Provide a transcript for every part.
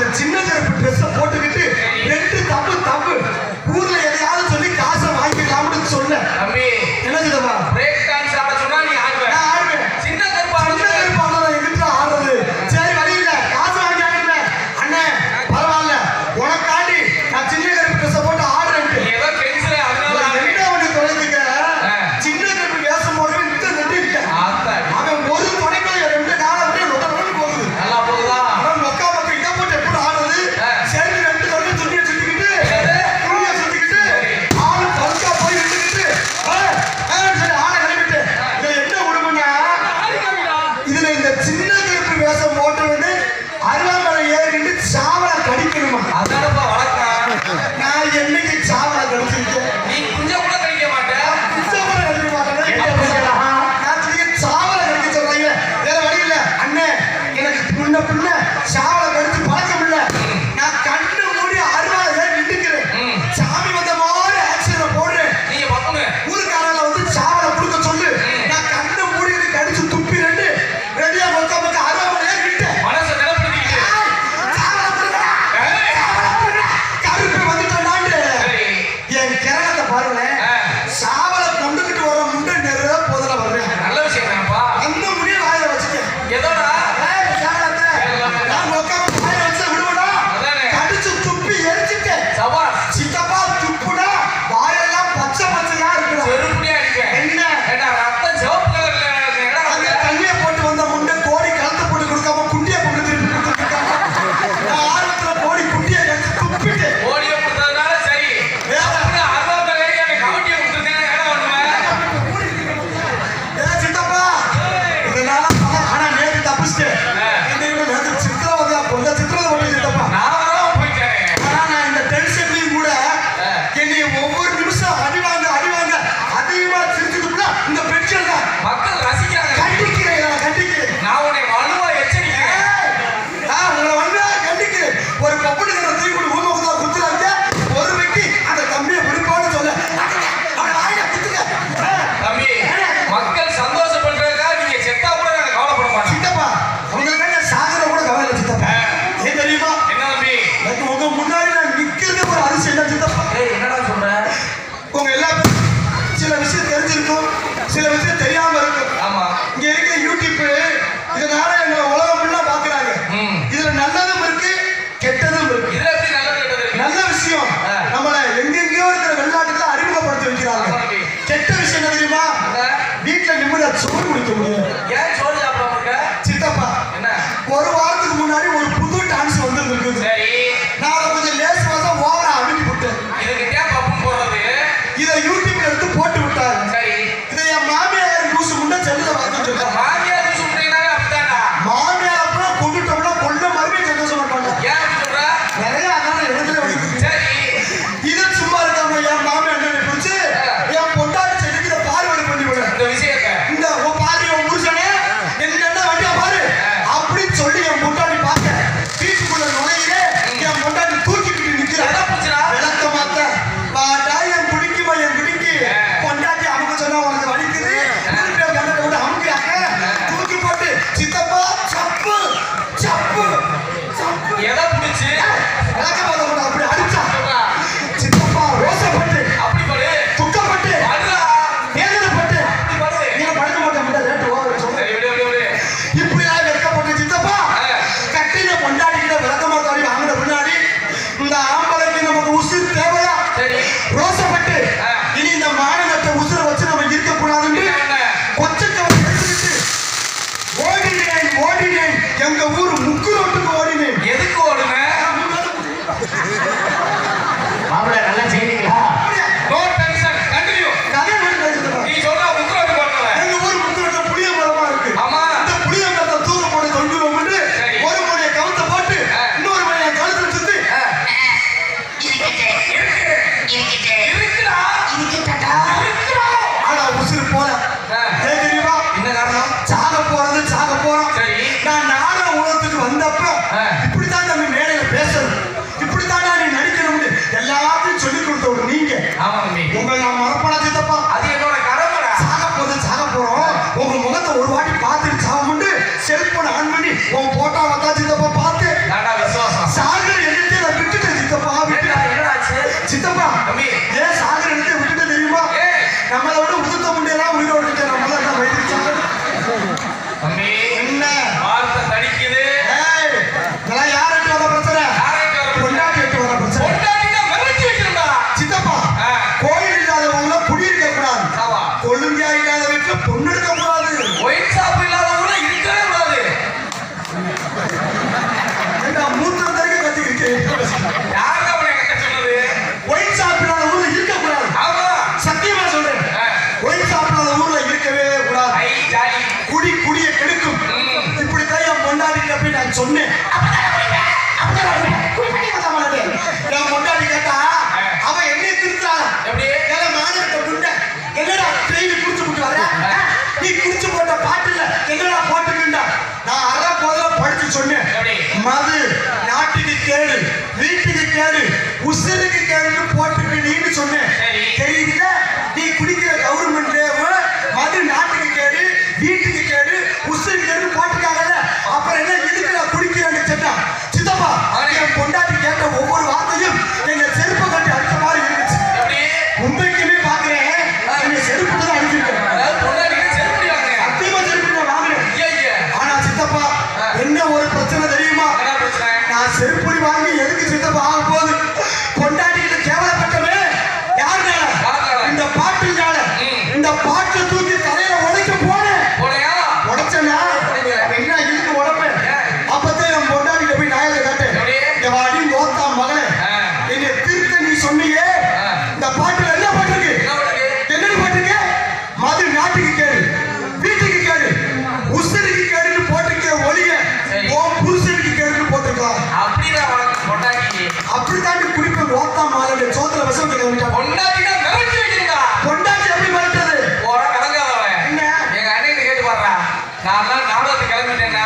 அந்த சின்ன கருப்பு ட்ரெஸ் போட்டுக்கிட்டு ரெண்டு தப்பு தப்பு ஊர்ல எதையாவது சொல்லி காசை வாங்கிக்கலாம்னு சொல்ல தம்பி என்ன சித்தப்பா பிரேக் டான்ஸ் ஆட சொன்னா நீ ஆடுவ நான் ஆடுவேன் சின்ன கருப்பு ஆடுறது எங்கிட்ட ஆடுறது சரி வழி இல்ல காசு வாங்கி ஆடுவேன் அண்ணே பரவாயில்ல உனக்காண்டி நான் சின்ன கருப்பு ட்ரெஸ் போட்டு ஆடுறேன் ஏதோ கென்சில அதனால என்ன ஒண்ணு தொலைதுக்க சின்ன கருப்பு வேஷம் போடுறது நிட்டு நிட்டு அவன் ஒரு தொலைக்கல 2 நாள் அப்படியே நொட்டன்னு போகுது நல்லா போகுதா அவன் மொக்கா மொக்க இதை போட்டு எப்படி ஆடுறது சரி 2 தொலை துணியை சுத்திக்கிட்டு ஆளு பல்கா போய் நின்றுக்கிட்டு சரி ஆளை கிளம்பிட்டு இதை என்ன விடுமுன்னா இதுல இந்த சின்ன கருப்பு வேஷம் போட்டு வந்து அருவாமலை ஏறிட்டு சாவலை கடிக்கணுமா அதானப்பா வழக்கம் நான் என்னைக்கு சாவலை கடிச்சிருக்கேன் நீ கொஞ்சம் கூட கடிக்க மாட்டேன் சாவலை கடிக்க மாட்டேன் நான் சாவலை கடிக்க சொல்றாங்க வேற வழி இல்ல அண்ணே எனக்கு முன்ன பின்ன சாவலை கடிச்சு பழக்கம் இல்ல நான் கண்ணு மூடி அருவாலை ஏறி நின்றுக்கிறேன் சாமி வந்த மாதிரி ஆக்சிடென்ட் போடுறேன் நீங்க பக்கமே ஊருக்காரல வந்து சாவலை கொடுக்க சொல்லு நான் கண்ணு மூடி கடிச்சு துப்பி ரெண்டு ரெடியா மொக்க மொக்க அருவாலை ஏறி நின்றுட்டேன் மனசை நிலப்படுத்திக்கிட்டு கருப்பு வந்துட்டாண்டு என் கிரகத்தை பாருங்களேன் சாவலை கொண்டுகிட்டு வர முண்டை நிறைய போதில் வர்றேன் நல்ல விஷயம் தானப்பா அந்த முடிய வாயில வச்சுட்டேன் ஏதோடா நான் உட்காந்து வாயில வச்சு விடுவா அதானே கடிச்சு துப்பி எரிச்சுட்டேன் சபாஸ் சித்தப்பா துப்புனா வாயெல்லாம் பச்சை பச்சையா இருக்கணும் செருப்புடியா இருக்கேன் என்ன ஏடா ரத்தம் சிவப்பு கலர்ல என்னடா அந்த தண்ணியை போட்டு வந்த முண்டை கோடி கழுத்து போட்டு கொடுக்காம குண்டியை கொண்டு திருப்பி கொடுத்துருக்காங்க நான் ஆர்வத்துல கோடி குண்டியை கடிச்சு துப்பிட்டு ஓடிய கொடுத்ததுனால சரி அப்படியே அறுபது ஏரியாவை கமிட்டியை கொடுத்துருக்கேன் என்ன பண்ணுவேன் சித்தப்பா இதனால ஆனா நேற்று தப்பிச்சிட்டேன் நேற்று சித்திரவதையா பொண்ணு சித்திரவதை பண்ணி சித்தப்பா நான் வரவும் போயிட்டேன் ஆனா நான் இந்த டென்ஷன்லயும் கூட என்னை ஒவ்வொரு நிமிஷம் அடிவாங்க அதிகமா சிரிச்சுட்டுனா இந்த பென்ஷன் தான் மக்கள் ரசிக்கிறாங்க கண்டிக்கிறேன் நான் உன்னை வலுவா எச்சரிக்கிறேன் உங்களை வந்து கண்டிக்கிறேன் ஒரு கப்பனுக்கு தூக்கி கொண்டு ஊமகுதா குத்துறாங்க ஒரு வெட்டி அந்த தம்பியை பிடிப்பான்னு சொல்ல அவன் வாயில குத்துங்க தம்பி மக்கள் சந்தோஷப்படுறதுக்காக நீங்க செத்தா கூட நான் கவலைப்பட மாட்டேன் சித்தப்பா உங்களுக்கு சாகர கூட கவலை இல்லை சித்தப்பா ஏன் தெரியுமா என்ன தம்பி எனக்கு உங்க முன்னாடி நான் நிக்கிறது ஒரு அதிசயம் தான் சித்தப்பா என்னடா சொல்ற உங்க எல்லாருக்கும் சில விஷயம் தெரிஞ்சிருக்கும் சில விஷயம் தெரியாம இருக்கும் ஆமா இங்க இருக்க யூடியூப் இதனால எங்களை உலகம் ஃபுல்லா பாக்குறாங்க இதுல நல்லதும் இருக்கு கெட்டதும் இருக்கு இதுல எப்படி நல்லது கெட்டது இருக்கு நல்ல விஷயம் நம்மள எங்கெங்கயோ இருக்கிற வெளிநாட்டுல அறிமுகப்படுத்தி வைக்கிறாங்க கெட்ட விஷயம் என்ன தெரியுமா வீட்டுல நிம்மதியா சோறு குடிக்க முடியும் ஏன் சோறு சாப்பிடாம இருக்க சித்தப்பா என்ன ஒரு வாரத்துக்கு முன்னாடி ஒரு புது டான்ஸ் வந்துருக்கு சரி நான் அதை கொஞ்சம் லேஸ் மாசம் ஓவரா அனுப்பி விட்டேன் இதுக்கு ஏன் பப்பும் போடுறது இதை யூடியூப்ல எடுத்து போட்டு விட்டாரு சரி இதை என் மாமியார் லூசு முண்டை செல்லுல பார்த்துட்டு இருக்காங்க மாமியார் சொல்றீங்கன்னாவே அப்படித்தானா மாமியார் அப்புறம் கொண்டுட்டோம்னா கொண்ட மறுபடியும் சந்தோஷம் மாட்டாங்க ஏன் அப்படி சொல்ற நிறைய அதனால இடத்துல வலிக்குது சரி இது சும்மா இருக்காம என் மாமியார் என்ன பிடிச்சு என் பொண்டாட்டி செடிக்கு இதை பார்வடை பண்ணி விட இந்த விஷயத்தை இந்த பாரு உன் புருஷனே என்ன வண்டியா பாரு அப்படின்னு சொல்லி என் பொண்டாட்டி பார்க்க வீட்டுக்குள்ள நுழையிலே என் பொண்டாட்டி தூக்கிட்டு நிக்கிறா எதை பிடிச்சா விளக்க மாத்த வாடா என் குடிக்குமா என் குடிக்கு பொண்டாட்டி அமுக்க சொன்னா உனக்கு வலிக்குது பொண்டாட்டி விட்டு அமுக்கிறாங்க தூக்கி போட்டு சித்தப்பா சப்பு சப்பு சப்பு எதை பிடிச்சு விளக்க மாத்த கூட அப்படி அடிச்சா சித்தப்பா ரோசப்பட்டு அப்படி படு துக்கப்பட்டு அழுதா வேதனைப்பட்டு அப்படி படு நீங்க படுக்க மாட்டேன் ரேட்டு ஓவர் சொல்ல சரி விடு விடு விடு இப்படியா வெட்கப்பட்டு சித்தப்பா கட்டின பொண்டாட்டிக்கிட்ட விளக்கமாத்தாடி வாங்கின பின்னாடி இந்த ஆம்பளைக்கு நமக்கு உசுர் தேவையா சரி ரோசப்பட்டு இனி இந்த மாநிலத்தை உசுரை வச்சு நம்ம இருக்கக்கூடாதுன்னு கொச்சக்கவரை எடுத்துக்கிட்டு ஓடினேன் எங்க ஊர் முக்கு ரோட்டுக்கு ஓடினேன் எதுக்கு ஓடுன மாப்பிள்ள நல்லா செய்றீங்களா? நோ டென்ஷன் கண்டினியூ கதை விட்டு நீ சொல்ற உத்தரவு போடுறவன் எங்க ஊர் முக்கு ரோட்டுல புளிய மரமா இருக்கு ஆமா இந்த புளிய மரத்தை தூக்க போட்டு கொண்டு ஒரு முறைய கவுத்த போட்டு இன்னொரு முறைய கழுத்துல சுத்தி இருக்குடா இருக்குடா ஆனா உசுறு போல ஏன் தெரியுமா என்ன காரணம் சாக போறோம் சரி நான் நாடக உலகத்துக்கு வந்தப்ப இப்படித்தான் நம்ம மேடையில பொண்டாட்டிட்ட போய் நான் சொன்னேன். என் பொண்டாட்டி கேட்டா அவ என்னைய திருத்தாளா? எப்படி? ஏல மானகிட்ட புண்ட என்னடா ட்ரெயின் குடிச்சு போட்டு வர? நீ குடிச்சு போட்ட பாட்டுல என்னடா போட்டுக்கிண்டா? நான் அரை போதல படிச்சு சொன்னேன். எப்படி? மது நாட்டுக்கு கேடு, வீட்டுக்கு கேடு, உசிருக்கு கேடுன்னு போட்டுக்கின்னு சொன்னேன். சரி. தெரியுதுல? நீ குடிக்கிற கவர்மெண்ட் மது நாட்டுக்கு கேடு, வீட்டுக்கு கேடு, உசிருக்கு கேடு போட்டுக்காங்கல்ல. அப்புறம் என்ன எதுக்கு நான் குடிக்கிறேன்னு கேட்டா, சித்தப்பா என் பொண்டாட்டி கேட்ட ஒவ்வொரு வார்த்தையும் எங்க செருப்பு கட்டி அடிச்ச மாதிரி இருந்துச்சு. எப்படி? உண்மைக்குமே பாக்குறேன் என்னை செருப்பு தான் அடிச்சிருக்கேன். அதாவது பொண்டாட்டிக்கு செருப்படி வாங்குறியா? சத்தியமா செருப்பு நான் வாங்குறேன். ஐயா. ஆனா சித்தப்பா என்ன ஒரு பிரச்சனை தெரியுமா? என்ன பிரச்சனை? நான் செருப்படி வாங்கி எதுக்கு சித்தப்பா ஆக போகுது? பொண்டாட்டிகிட்ட கேவலப்பட்டவே யாருனால? யாருனால? இந்த பாட்டுனால. இந்த பாட்டை தூக்கி தலையில உடைக்க போனேன். போலையா? உடைச்சனா என்ன இழுத்து உடப்பேன். அப்பதான் என் பொண்டாட்டிகிட்ட போய் நாயத்தை காட்டேன். எப்படி? என் அடி மோத்தா மகளே என்னை திருத்த நீ சொன்னியே. இந்த பாட்டுல என்ன போட்டிருக்கு? என்ன பண்ணுது? என்னன்னு போட்டிருக்கு? மது நாட்டுக்கு கேடு, வீட்டுக்கு கேடு, உசுருக்கு கேடுன்னு போட்டிருக்க ஒளிய சரி. உன் புருஷனுக்கு கேடுன்னு போட்டிருக்கலாம். அப்படிதான் உனக்கு பொண்டாட்டி. அப்படித்தான் குடிப்பேன் ஓத்தா மாலை சோத்துல விஷம் கிளம்பிட்டா. பொண்டாட்டினா மிரட்டி வைக்கிறீங்க. பொண்டாட்டி எப்படி மறுத்தது? போறா விளங்காதவன். என்ன? எங்க அண்ணன் கேட்டு பாடுறா. நான் தான் நாடகத்துக்கு கிளம்பிட்டேன்னா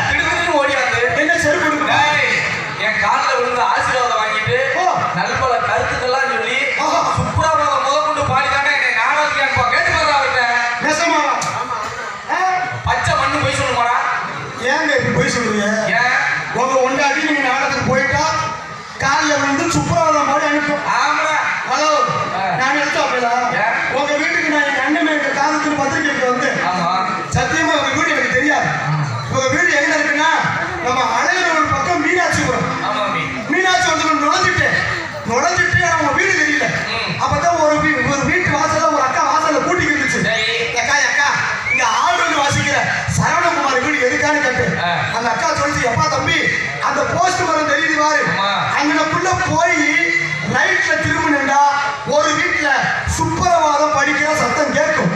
திடுதிடுன்னு ஓடி வந்து என்ன செருப்பு கொடுக்கணும்? டேய், என் காலில் விழுந்து ஆசீர்வாதம் வாங்கிட்டு ஓ. நல்பல கருத்துக்கெல்லாம் சொல்லி ஆஹா. சுப்ராபாதம் முதற்கொண்டு பாடிதானே என்னை நாடகத்துக்கு அனுப்பா. கேட்டு பாடுறா அவர்கிட்ட. நெசமாவா? பச்சை மண்ணு போய் சொல்லுமாடா. ஏங்க இப்படி போய் சொல்றீங்க? ஏன்? உங்க ஒண்டாட்டி நீங்க நாடகத்துக்கு போயிட்டா காலில் விழுந்து சுப்ரவாதம் மாதிரி அனுப்பும். ஆமா. ஹலோ, நான் எடுத்தாப்பா ஏன்? உங்க வீட்டுக்கு நான் எங்க அண்ணன் எங்க காலத்துக்கு பத்திரிக்கைக்கு வந்து ஆமா. சத்தியமா உங்க வீடு எனக்கு தெரியாது. உங்க வீடு எங்க இருக்குன்னா நம்ம அழகர் ஒரு பக்கம் மீனாட்சிபுரம். ஆமா தம்பி. மீனாட்சி வந்து நுழைஞ்சிட்டு அவங்க வீடு தெரியல. அப்பதான் ஒரு வீட்டு வாசல்ல ஒரு அக்கா வாசல்ல கூட்டிட்டு இருந்துச்சு. சரி. அக்கா இங்க ஆளுநர் வாசிக்கிற சரவணகுமார் வீடு எதுக்கான்னு கேட்டேன். அந்த அக்கா சொல்லிச்சு, எப்பா தம்பி அந்த போஸ்ட் மரம் தெரியுது பாரு, ஆமா. அங்கனக்குள்ள போய் ரைட்ல திரும்பினா ஒரு வீட்டுல சுப்பரவாதம் படிக்கிற சத்தம் கேட்கும்.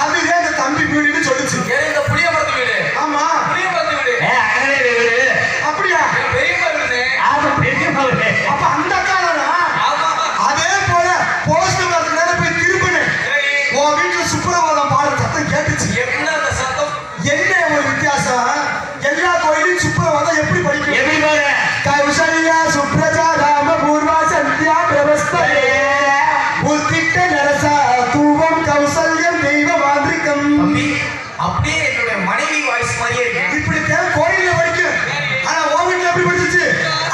அதுதான் இந்த தம்பி வீடுன்னு சொல்லுச்சு. ஏன் இந்த புளிய மரத்து வீடு? ஆமா. புளிய மரத்து வீடு. அங்கே வீடு. அப்படியா? என் பெரியம்மா வீடு. ஆமா, பெரிய வீடு. அப்ப அந்த அக்கா தானா? ஆமா. அதே போல போஸ்ட் மரத்துக்கு நேரம் போய் திரும்பினேன். சரி. உன் வீட்டுல சுப்பரவாதம் பாடுற சத்தம் கேட்டுச்சு. என்ன அந்த சத்தம்? என்ன ஒரு வித்தியாசம்? எல்லா கோயிலும் சுப்பரவாதம் எப்படி படிக்கும்? எப்படி பாரு? கௌசல்யா சுப்ரஜா ராம பூர்வா சந்தியா பிரபஸ்தே உத்திட்ட நரசா தூவம் கௌசல்யம் தெய்வ மாந்திரிகம். தம்பி, அப்படியே என்னுடைய மனைவி வாய்ஸ் மாதிரியே இருக்கு. இப்படி தேவை கோயில்ல படிக்கும். ஆனா உன் வீட்டுல எப்படி படிச்சிச்சு?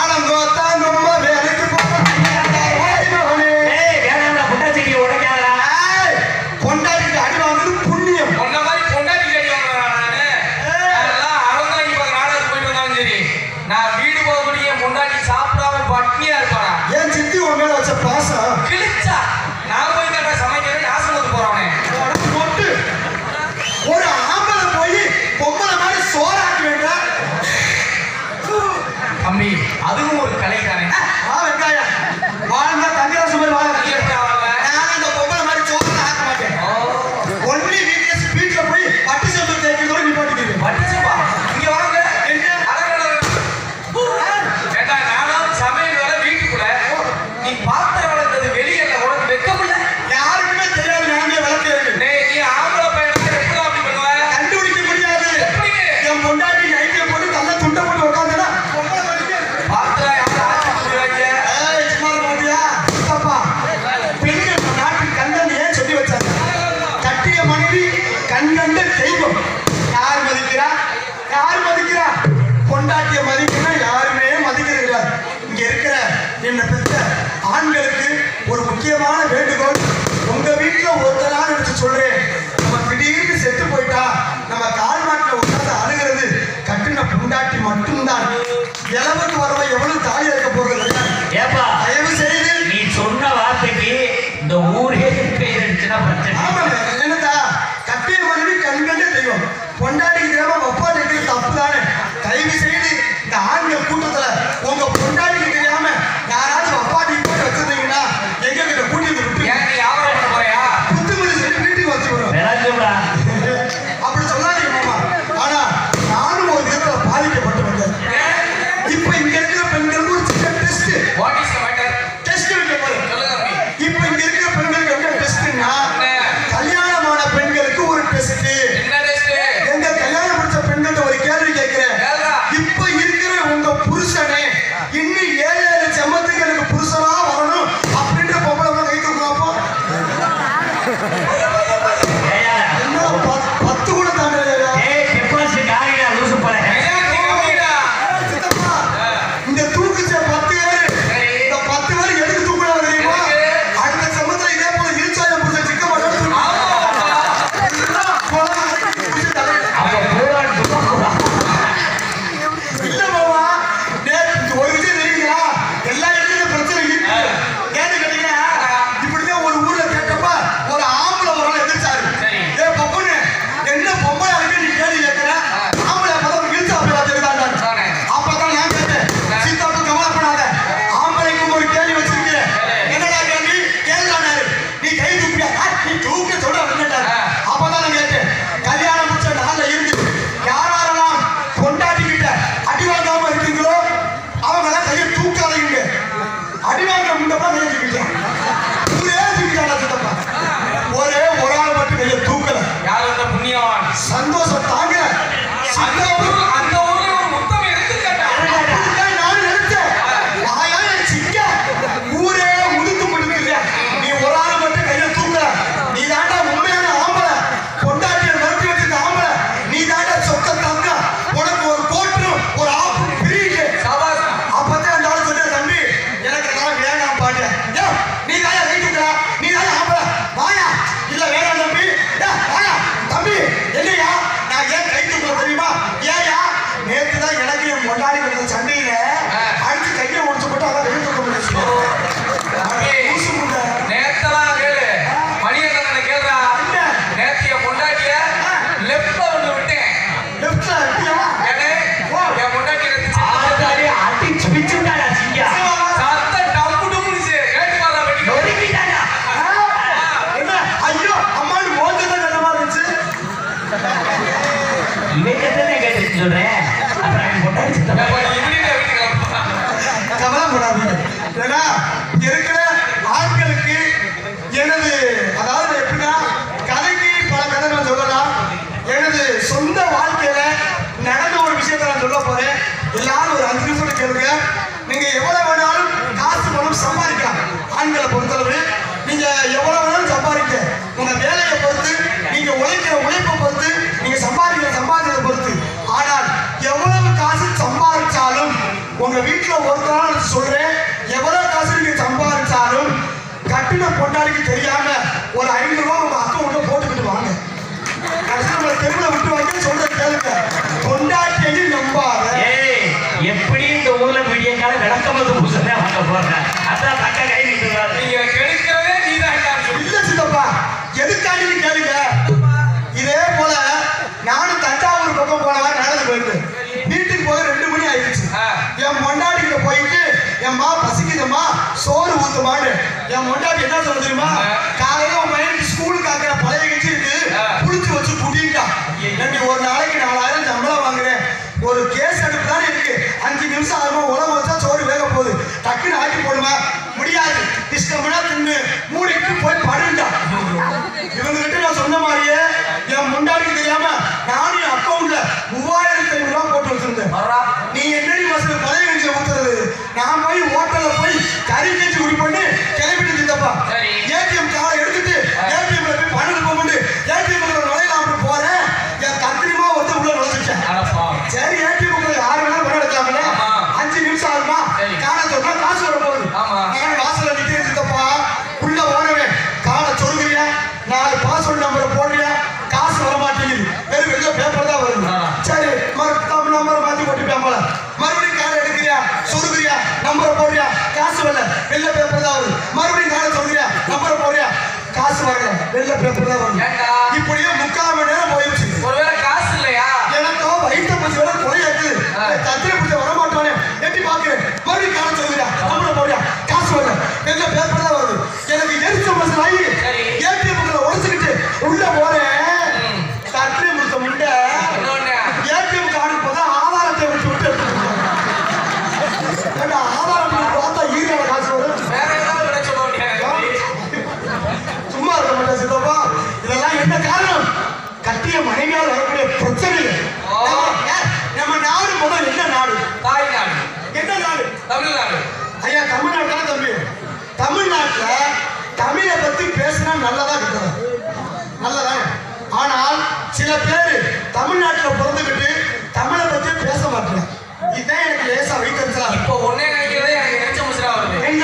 ஆனா கோத்தா ரொம்ப வேலைக்கு போறேன். ஏய், வேணாம்டா, பொண்டாட்டிக்கு உடைக்காதடா. பொண்டாட்டிக்கு அடி வாங்குறது புண்ணியம். உன்ன மாதிரி பொண்டாட்டி கேடி வாங்குறேன் நானு. அதெல்லாம் அறந்தாங்கி பார்க்க நாடகத்துக்கு போயிட்டு வந்தாலும் சரி, நான் வீடு போகக்கூடிய என் பொண்டாட்டி சாப்பிடாம பட்னியா இருப்பானா? ஏன் சித்தி உன் மேல வச்ச பாசம் கிழிச்சா நான் போய் கேட்டா சமைக்கவே ஆசிரமத்துக்கு போறவனே. மொட்டு. ஒரு ஆம்பளை போய் பொம்பளை மாதிரி சோறாக்கி வேண்டாம். தம்பி, அதுவும் ஒரு கலை தானே. வா வெங்காயம் வாழ்ந்தா தங்கராசு மாதிரி வாழ. நீ எப்படி ஆவல? நான் அந்த பொம்பளை மாதிரி சோறு ஆக்க மாட்டேன். ஒன்லி வீட்டுல போய் பட்டு சம்பளம் தேய்க்கிறதோட நீ பாட்டுக்கிறேன். வட்டிச்சுப்பா. இங்க வாங்க. என்ன? ஏண்டா, நானும் சமையல் வேலை வீட்டுக்குள்ள, நீ பாத்திரம் வளர்த்தது வெளியே இல்ல, உனக்கு வெக்கமில்ல? யாருக்குமே தெரியாது நானே வளர்க்கிறேன். டேய், நீ ஆம்பளை பையனா எப்படி அப்படி பண்ணுவ? கண்டுபிடிக்க முடியாது. எப்படி? என் பொண்டாட்டி நைட்டியை போட்டு தள்ள துண்டை போட்டு உட்காந்துனா பொம்பளை வலிக்கு. பாத்திரம் யாரும் ஆட்சி பண்ணுவாங்க? ஏய், சும்மா இருக்க மாட்டியா? சித்தப்பா, பெண்கள் நாட்டின் கண்கள் ஏன் சொல்லி வச்சாங்க? கட்டிய மனைவி கண்கண்ட தெய்வம். யார் மதிக்கிறா? பொண்டாட்டிய மதிக்கணும்னா யாருமே மதிக்கிறது இல்லை. இங்க இருக்கிற என்ன பெற்ற ஆண்களுக்கு ஒரு முக்கியமான வேண்டுகோள். உங்க வீட்டுல ஒருத்தரா நினைச்சு சொல்றேன், நம்ம திடீர்னு செத்து போயிட்டா நம்ம கால் மாட்டில உட்கார்ந்து அழுகிறது கட்டின பொண்டாட்டி மட்டும்தான். இளவுக்கு வரவ எவ்வளவு தாலி இருக்க போறது? ஏப்பா, தயவு செய்து நீ சொன்ன வார்த்தைக்கு இந்த ஊரே கையடிச்சுன்னா பிரச்சனை. ஆமாங்க. என்னதா கட்டிய மனைவி கண்கண்ட தெய்வம். பொண்டாட்டிக்கு தெரியாம அப்பா நினைக்கிறது தப்பு தானே. தயவு செய்து இந்த ஆண்கள் கூட்டத்துல உங்க பொண்டாட்டிக்கு தெரியாம யாராவது அப்பாட்டி போட்டு வச்சிருந்தீங்கன்னா எங்க கிட்ட கூட்டிட்டு விட்டு ஏன் நீ வியாபாரம் பண்ண போறியா? புத்துமதி சொல்லி வீட்டுக்கு வச்சுக்கிறோம். விளக்குடா. அப்படி சொல்லாதீங்க மாமா. ஆனா நானும் ஒரு விதத்துல பாதிக்கப்பட்டு வந்தேன். 10 நிமிஷம் கேளுங்க. நீங்க எவ்வளவு வேணாலும் காசு பணம் சம்பாதிக்கலாம். ஆண்களை பொறுத்தளவு நீங்க எவ்வளவு வேணாலும் சம்பாதிக்க. உங்க வேலையை பொறுத்து, நீங்க உழைக்கிற உழைப்பை பொறுத்து, நீங்க சம்பாதிக்கிற சம்பாதிக்கிறத பொறுத்து. ஆனால் எவ்வளவு காசு சம்பாதிச்சாலும் உங்க வீட்டுல ஒருத்தரால சொல்றேன், எவ்வளவு காசு நீங்க சம்பாதிச்சாலும் கட்டின பொண்டாடிக்கு தெரியாம ஒரு 500 ரூபாய் உங்க அக்கௌண்ட்ல போட்டுக்கிட்டு வாங்க. கடைசியில் உங்களை தெருவில் விட்டு வாங்க சொல்றது கேளுங்க. பொண்டாட்டியையும் நம்பாத. ஏய், எப்படி இந்த ஊர்ல விடிய கால விளக்கமது பூசனே வாங்க போறேன். அதான் தக்க கை நிற்கிறாரு. நீங்க கெடுக்கிறதே நீதான் இல்ல சித்தப்பா, எதுக்காண்டி கேளுங்க. இதே போல நானும் தஞ்சாவூர் பக்கம் போனவன் நடந்து போயிருந்தேன். வீட்டுக்கு போக 2 மணி ஆயிடுச்சு. என் பொண்டாட்டி கிட்ட போயிட்டு எம்மா பசிக்குதும்மா சோறு ஊத்துமான்னு. என் பொண்டாட்டி என்ன சொல்ல தெரியுமா? காலையில உன் பையனுக்கு ஸ்கூலுக்கு ஆக்கிற பழைய கட்சி இருக்கு, புளிச்சு வச்சு குட்டிட்டா. நீ ஒரு நாளைக்கு 4000 சம்பளம் வாங்குறேன், ஒரு கேஸ் அடுப்பு தானே இருக்கு, 5 நிமிஷம் ஆகுமா உலகம் வச்சா சோறு வேக போகுது, டக்குன்னு ஆக்கி போடுமா? முடியாது, இஷ்டம்னா தின்னு மூடிட்டு போய் படுண்டா. இவங்க கிட்ட நான் சொன்ன மாதிரியே என் முண்டாடிக்கு தெரியாம நானும் அக்கௌண்ட்ல 3500 ரூபாய் போட்டு வச்சிருந்தேன். நீ என்னடி மாசத்துல பழைய கஞ்சி ஊத்துறது? நான் போய் ஹோட்டல்ல போய் கறி கஞ்சி குடி பண்ணி கிளம்பிட்டு இருந்தப்பா. ஏடிஎம் கார்டை எடுத்துட்டு ஏடிஎம்ல போய் பணம் போட்டு ஏடிஎம் நுழையலாம் போறேன். என் கத்திரிமா வந்து உள்ள நுழைச்சிட்டேன். சரி, ஏடிஎம் யாரு வேணாலும் பணம் எடுக்கலாம்ல, 5 நிமிஷம் ஆகுமா காண சொன்னா காசு வர போகுது. நான் வாசல்ல நிக்கிறேன் சித்தப்பா. உள்ள ஓனவே காலை சொல்லுறியா, 4 பாஸ்வேர்ட் நம்பரை போடுறியா, காசு வர மாட்டேங்குது, வெறும் வெளில பேப்பர் தான் வருது. சரி, நம்பரை மாத்தி போட்டுப்பேன். மறுபடியும் காலை எடுக்கிறியா, சொல்லுறியா, நம்பரை போடுறியா, காசு வரல, வெள்ள பேப்பர் தான் வருது. மறுபடியும் காலை சொல்லுறியா, நம்பரை போடுறியா, காசு வரல, வெள்ள பேப்பர் தான் வருது. இப்படியே 3/4 மணி நேரம் போயிடுச்சு. ஒருவேளை காசு இல்லையா? எனக்கோ வயிற்று பசி வேற குறையாது, தத்திரை பிடிச்ச வர மாட்டானே, எட்டி பாக்குறேன். மறுபடியும் காலை சொல்லுறியா, நம்பரை போடுறியா, காசு வரல, வெள்ள பேப்பர் தான் வருது. எனக்கு எரிச்ச மசல் ஆகி ஏடிஎம் உடச்சுக்கிட்டு உள்ள போறேன். தத்திரை முடிச்ச முண்டை ஏடிஎம் கார்டு போதான் ஆதாரத்தை விட்டு விட்டு எடுத்துட்டு ஆதாரம் பார்த்தா ஈரோட காசு வரும். வேற ஏதாவது விட சொல்ல முடியாது. சும்மா இருக்க மாட்டேன் சித்தப்பா. இதெல்லாம் என்ன காரணம்? கட்டிய மனைவியால் வரக்கூடிய பிரச்சனைகள். நம்ம நாடு முதல் என்ன நாடு? தாய்நாடு. என்ன நாடு? தமிழ்நாடு. ஐயா, தமிழ்நாட்டுல தம்பி, தமிழ்நாட்டுல தமிழை பத்தி பேசினா நல்லதா கிட்டதா? நல்லதா. ஆனால் சில பேர் தமிழ்நாட்டுல பிறந்துகிட்டு தமிழை பத்தி பேச மாட்டேன். இதுதான் எனக்கு லேசா வைத்தறிச்சலா. இப்போ ஒன்னே நினைக்கிறதே எனக்கு நினைச்ச முசிரா வருது. என்ன?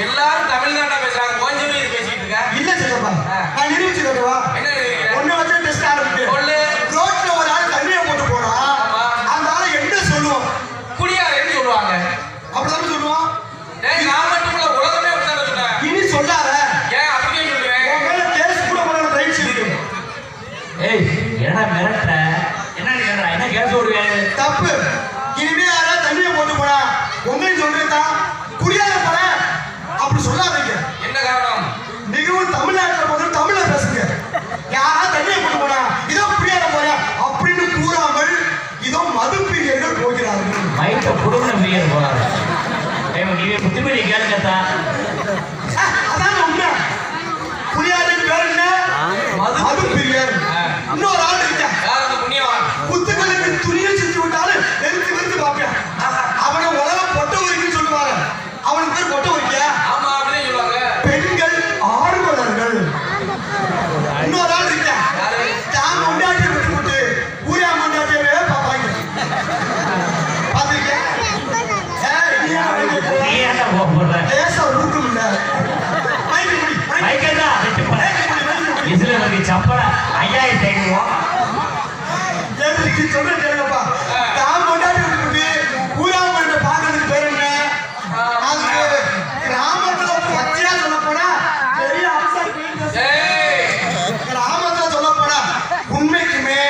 எல்லாரும் தமிழ்நாட்டா பேசுறாங்க, கொஞ்சம் இது பேசிட்டு இருக்க. இல்ல சித்தப்பா, நான் நிரூபிச்சு கட்டுவா. என்ன நினைக்கிறேன்? ஒன்ன வச்சு டெஸ்ட் ஆரம்பிச்சு சொல்லு. ரோட்ல ஒரு ஆள் தண்ணியை போட்டு போனா அந்த ஆளை என்ன சொல்லுவோம்? குடியாரன்னு சொல்லுவாங்க. அப்படிதான் சொல்லுவோம். டேய், நான் மட்டும் இல்ல, உலகமே அப்படிதான் சொல்றேன். இனி சொல்லாத. ஏன் அப்படியே சொல்லுவேன்? உன் மேல கேஸ் கூட போட பயிற்சி இருக்கு. ஏய், என்ன மிரட்டுற? என்ன கேட்கற? என்ன கேஸ் ஓடுவேன்? தப்பு. இனிமே யாராவது தண்ணியை போட்டு போனா உங்களையும் சொல்றேன், குடியாத போன அப்படி சொல்லாதீங்க. என்ன காரணம்? மிகவும் தமிழ்நாட்டில் போது தமிழ பேசுங்க. யாராவது தண்ணியை போட்டு போனா இதோ குடியாத போற அப்படின்னு கூறாமல் இதோ மது பிரியர்கள் போகிறார்கள். மைக்க புடுங்க பிரியர் போறாரு. நீங்க புத்திமதி கேளுங்கத்தா. அதான் உண்மை. குடியாதுக்கு பேர் என்ன? மது பிரியர். இன்னொரு ஆள் இருக்கா, யார் அந்த புண்ணியவான்? புத்துக்களுக்கு துணியை செஞ்சு விட்டாலும் வெறுத்து வெறுத்து பார்ப்பேன். அவனை உலகம் பொட்ட வரைக்கும் சொல்லுவாங்க. அவனுக்கு பேர் பொட்ட வரைக்க. ஆமா, அப்படியே சொல்லுவாங்க. பெண்கள் ஆர்வலர்கள். இன்னொரு ஆள் இருக்கா, தான் கொண்டாட்டியை விட்டு போட்டு ஊரா கொண்டாட்டியவே பார்ப்பாங்க. பார்த்துருக்கேன். நீ என்ன போடுற? லேசா ஊக்கம் இல்ல. மைக்கா இதுல எனக்கு சப்பல 5500 சொல்றேன் கேளுங்கப்பா. தான் கொண்டாட்டி விட்டு ஊரா கொண்ட பார்க்கறதுக்கு பேர் என்ன? அதுக்கு கிராமத்துல பச்சையா சொல்ல போனா பெரிய ஏய், கிராமத்துல சொல்ல போனா உண்மைக்குமே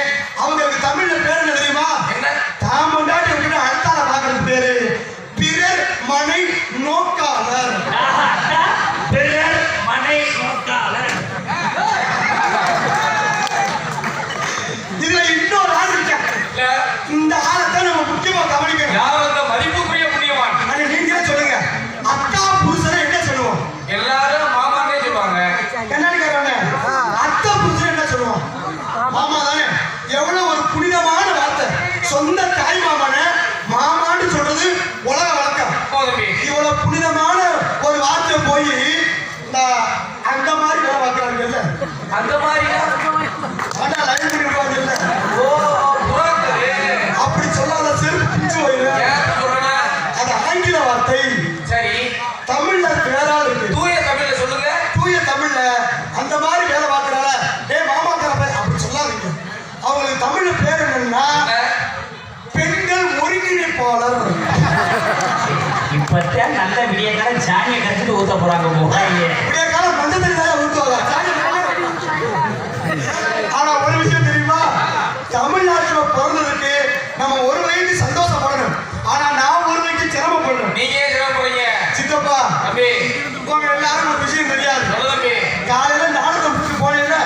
அவங்களுக்கு தமிழ்ல பேர் என்ன தெரியுமா? என்ன? தான் கொண்டாட்டி விட்டு அடுத்தால பார்க்கறதுக்கு பேரு பிறர் மனை நோக்காளர். பிறர் மனை நோக்காளர். இதுல இன்னொரு ஆள் இருக்கா. இல்ல, வளரும். இப்பத்தான் நல்ல விடிய காலம் சாணியை கரைச்சிட்டு ஊத்த போறாங்க முகாயே. விடிய காலம் மஞ்சள் தண்ணி தான் ஊத்துவாங்க. ஆனா ஒரு விஷயம் தெரியுமா, தமிழ்நாட்டுல பிறந்ததுக்கு நம்ம ஒரு வகைக்கு சந்தோஷப்படணும். ஆனா நான் ஒரு வகைக்கு சிரமப்படணும். நீங்க ஏன் சிரமப்படுறீங்க சித்தப்பா தம்பி? உங்க எல்லாரும் ஒரு விஷயம் தெரியாது. சொல்லு தம்பி. காலையில நாடகம் பிடிச்சி போனீங்க,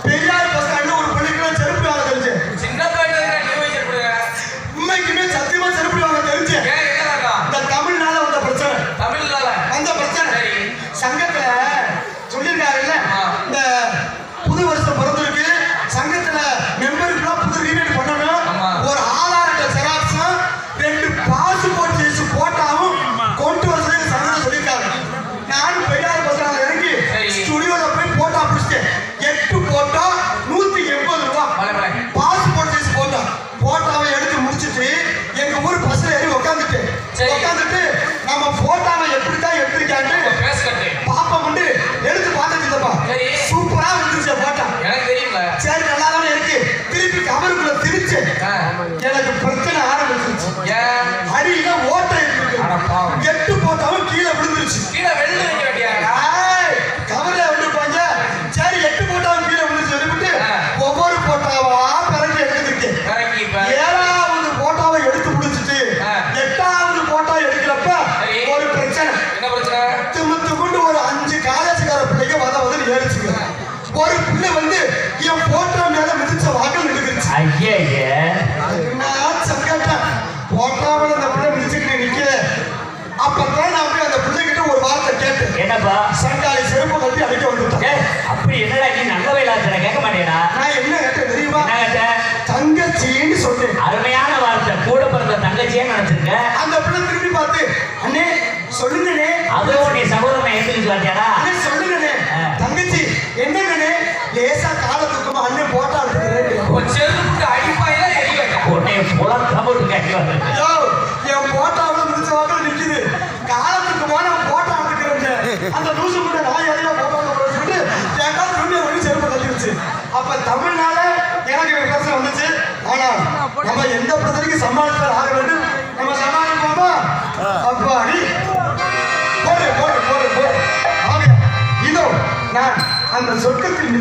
பெரியார் பஸ் ஸ்டாண்ட்ல ஒரு பள்ளிக்கூட செருப்பு வாங்க தெரிஞ்சு. சின்ன பையன் நிர்வகிச்சிருப்பீங்க. உண்மைக்குமே சத்தியமா செருப்பு வாங்க தெரிஞ்சு. ஏன் என்ன நடக்கும்? இந்த தமிழ்நாடு வந்த பிரச்சனை தமிழ்னால வந்த பிரச்சனை சரி. சங்கத்துல சொல்லியிருக்காருல்ல, இந்த புது வருஷம் பிறந்திருக்கு, சங்கத்துல மெம்பருக்குலாம் புது ரீமேட் பண்ணணும், ஆமா. ஒரு ஆதார் அட்டை ஜெராக்ஸும் 2 பாஸ்போர்ட் சைஸ் போட்டாவும் கொண்டு வர சொல்லி சங்கத்துல சொல்லியிருக்காங்க. நானும் பெரியார் பஸ் இறங்கி சரி. ஸ்டுடியோல போய் போட்டா பிடிச்சிட்டேன். 8 போட்டா 180 ரூபாய். பல பல. பாஸ்போர்ட் சைஸ் போட்டாவை எடுத்து முடிச்சிட்டு எங்க ஊர் பஸ்ல ஏறி உட்காந்துட்டேன். சரி. உட்காந்துட்டு நம்ம போட்டாவை எப்படித்தான் எடுத்திருக்கான்னு பேசுறது பாப்பா வந்து எடுத்து பார்த்துச்சுப்பா. சரி. சூப்பரா வந்துருச்சு போட்டா. எனக்கு தெரியும்ல. சரி நல்லா தானே இருக்கு. திருப்பி கவருக்குள்ள திரிச்சு ஆ. எனக்கு பிரச்சனை ஆரம்பிச்சிருச்சு. ஏன்? அடியில ஓட்டை இருக்கு. அட பாவம். 8 போட்டாவும் கீழே விழுந்துருச்சு. கீழே வெள்ளை வைக்க வேண்டியாடா. ஏய், கவர்ல விழுப்பாங்க. சரி 8 போட்டாவும் கீழே விழுந்துச்சு சொல்லிவிட்டு ஆ. ஒவ்வொரு போட்டாவா பிறகு எடுத்துக்கிட்டேன். கரெக்ட் இப்ப. 7வது போட்டாவை எடுத்து முடிச்சிட்டு ஆ. 8வது போட்டா எடுக்கிறப்ப சரி. ஒரு பிரச்சனை. என்ன பிரச்சனை? திமுத்துக்குண்டு ஒரு 5 காலேஜ்கார பிள்ளைங்க வந்து ஏறிச்சுங்க. ஒரு பிள்ளை வந்து என் போட்டோ மேல மிதிச்ச வாக்கம் எடுத்துருச்சு. ஐயே நான் சங்கட்டம் போட்டாவில் அந்த பிள்ளை மிதிச்சுட்டு நிக்கிற. அப்பதான் நான் போய் அந்த பிள்ளைகிட்ட ஒரு வார்த்தை கேட்டேன். என்னப்பா? சங்காளி செருப்பு கட்டி அடிக்க வந்துட்டான். ஏய், அப்படி என்னடா நீ நல்ல வயலாச்சுல கேட்க மாட்டேடா? நான் என்ன கேட்டேன் தெரியுமா? என்ன கேட்ட? தங்கச்சின்னு சொன்னேன். அருமையான வார்த்தை. கூட பிறந்த தங்கச்சியே நினைச்சிருக்க. அந்த பிள்ளை திரும்பி பார்த்து அண்ணே சொல்லுங்கண்ணே. அதுவும் நீ சகோதரனை ஏத்துக்கிட்டு வாத்தியாடா? அண்ணே சொல்லுங்கண்ணே. ஆ. தங்கச்சி என்னங்கண்ணே லேசா கால தூக்கமா அண்ணன் போட்டா எடுத்துக்கிறேன். ஒரு செருப்புக்கு அடிப்பாயில எரி வைக்க. உன்னை புலக்க போட்டு கேட்க வந்து ஐயோ, என் போட்டாவில் மிதிச்ச வாக்கம் நிக்குது. காலத்துக்கு போன போட்டா எடுத்துக்கிறேன். அந்த லூசு கூட நான் எதையா போட்டா சொல்லிட்டு என் கால திரும்பி ஒண்ணு செருப்பு கட்டிருச்சு. அப்ப தமிழ்னால எனக்கு பிரச்சனை வந்துச்சு. ஆனா நம்ம எந்த பிரச்சனைக்கு சமாளித்தால் ஆக வேண்டும். நம்ம சமாளிப்போமா? அப்பா அடி போடு போடு போடு போடு. ஆக இதோ நான் அந்த சொர்க்கத்தில்